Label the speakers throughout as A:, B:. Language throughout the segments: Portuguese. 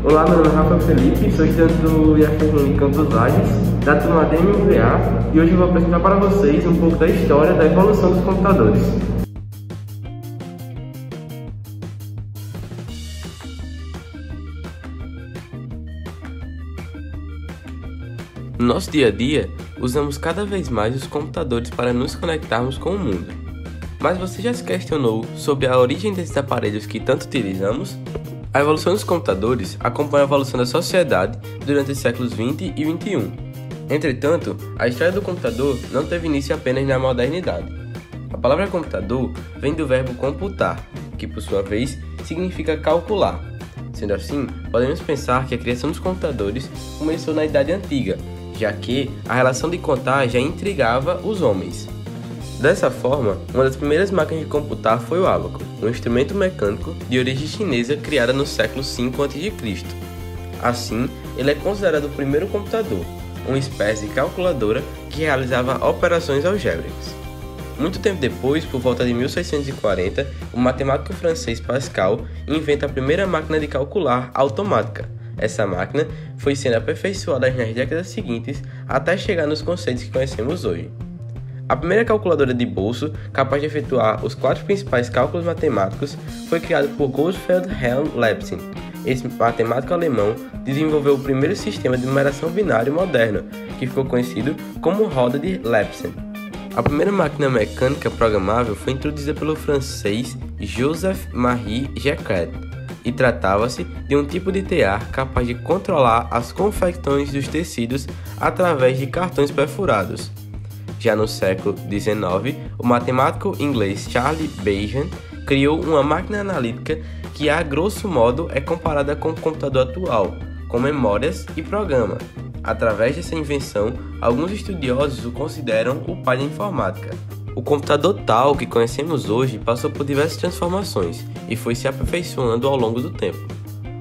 A: Olá, meu nome é Rafael Felipe, sou estudante do IFRN Campus Lages, da turma DMVA, e hoje eu vou apresentar para vocês um pouco da história da evolução dos computadores. No nosso dia a dia, usamos cada vez mais os computadores para nos conectarmos com o mundo. Mas você já se questionou sobre a origem desses aparelhos que tanto utilizamos? A evolução dos computadores acompanha a evolução da sociedade durante os séculos 20 e 21. Entretanto, a história do computador não teve início apenas na modernidade. A palavra computador vem do verbo computar, que por sua vez significa calcular. Sendo assim, podemos pensar que a criação dos computadores começou na Idade Antiga, já que a relação de contar já intrigava os homens. Dessa forma, uma das primeiras máquinas de computar foi o ábaco, um instrumento mecânico de origem chinesa criado no século V a.C. Assim, ele é considerado o primeiro computador, uma espécie de calculadora que realizava operações algébricas. Muito tempo depois, por volta de 1640, o matemático francês Pascal inventa a primeira máquina de calcular automática. Essa máquina foi sendo aperfeiçoada nas décadas seguintes até chegar nos conceitos que conhecemos hoje. A primeira calculadora de bolso, capaz de efetuar os 4 principais cálculos matemáticos, foi criada por Gottfried Wilhelm Leibniz. Esse matemático alemão desenvolveu o primeiro sistema de numeração binário moderno, que ficou conhecido como roda de Leibniz. A primeira máquina mecânica programável foi introduzida pelo francês Joseph-Marie Jacquet, e tratava-se de um tipo de tear capaz de controlar as confecções dos tecidos através de cartões perfurados. Já no século XIX, o matemático inglês Charles Babbage criou uma máquina analítica que, a grosso modo, é comparada com o computador atual, com memórias e programa. Através dessa invenção, alguns estudiosos o consideram o pai da informática. O computador tal que conhecemos hoje passou por diversas transformações e foi se aperfeiçoando ao longo do tempo,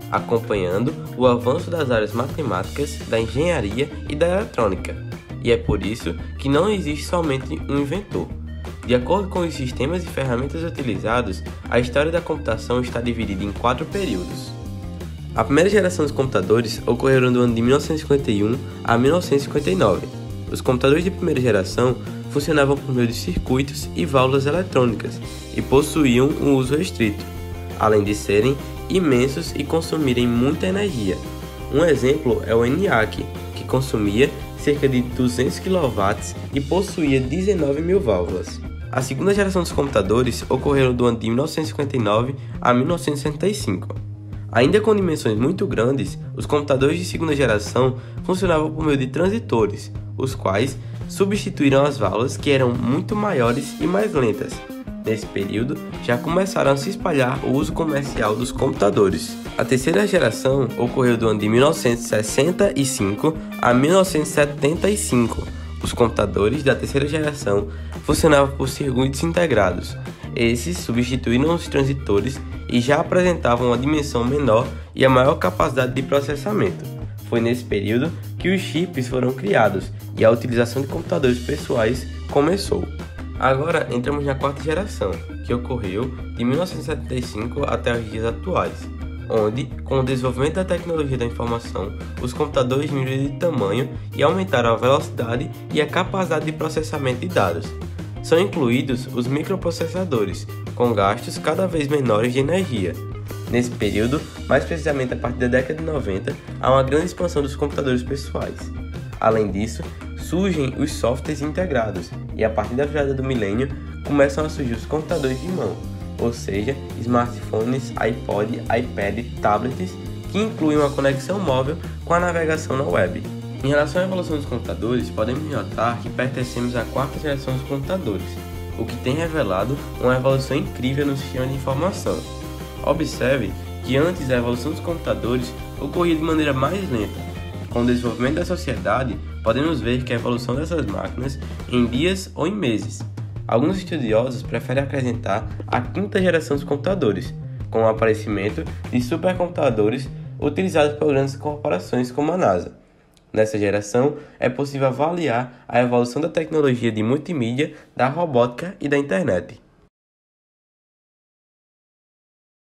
A: acompanhando o avanço das áreas matemáticas, da engenharia e da eletrônica. E é por isso que não existe somente um inventor. De acordo com os sistemas e ferramentas utilizados, a história da computação está dividida em 4 períodos. A primeira geração dos computadores ocorreu do ano de 1951 a 1959. Os computadores de primeira geração funcionavam por meio de circuitos e válvulas eletrônicas e possuíam um uso restrito, além de serem imensos e consumirem muita energia. Um exemplo é o ENIAC, que consumia cerca de 200 kW e possuía 19.000 válvulas. A segunda geração dos computadores ocorreu do ano de 1959 a 1965. Ainda com dimensões muito grandes, os computadores de segunda geração funcionavam por meio de transistores, os quais substituíram as válvulas que eram muito maiores e mais lentas. Nesse período, já começaram a se espalhar o uso comercial dos computadores. A terceira geração ocorreu do ano de 1965 a 1975. Os computadores da terceira geração funcionavam por circuitos integrados. Esses substituíram os transistores e já apresentavam uma dimensão menor e a maior capacidade de processamento. Foi nesse período que os chips foram criados e a utilização de computadores pessoais começou. Agora entramos na quarta geração, que ocorreu de 1975 até os dias atuais, onde, com o desenvolvimento da tecnologia da informação, os computadores diminuíram de tamanho e aumentaram a velocidade e a capacidade de processamento de dados. São incluídos os microprocessadores, com gastos cada vez menores de energia. Nesse período, mais precisamente a partir da década de 90, há uma grande expansão dos computadores pessoais. Além disso, surgem os softwares integrados e a partir da virada do milênio começam a surgir os computadores de mão, ou seja, smartphones, iPod, iPad, tablets, que incluem uma conexão móvel com a navegação na web. Em relação à evolução dos computadores, podemos notar que pertencemos à quarta geração dos computadores, o que tem revelado uma evolução incrível no sistema de informação. Observe que antes a evolução dos computadores ocorria de maneira mais lenta. Com o desenvolvimento da sociedade, podemos ver que a evolução dessas máquinas em dias ou em meses. Alguns estudiosos preferem acrescentar a quinta geração dos computadores, com o aparecimento de supercomputadores utilizados por grandes corporações como a NASA. Nessa geração, é possível avaliar a evolução da tecnologia de multimídia, da robótica e da internet.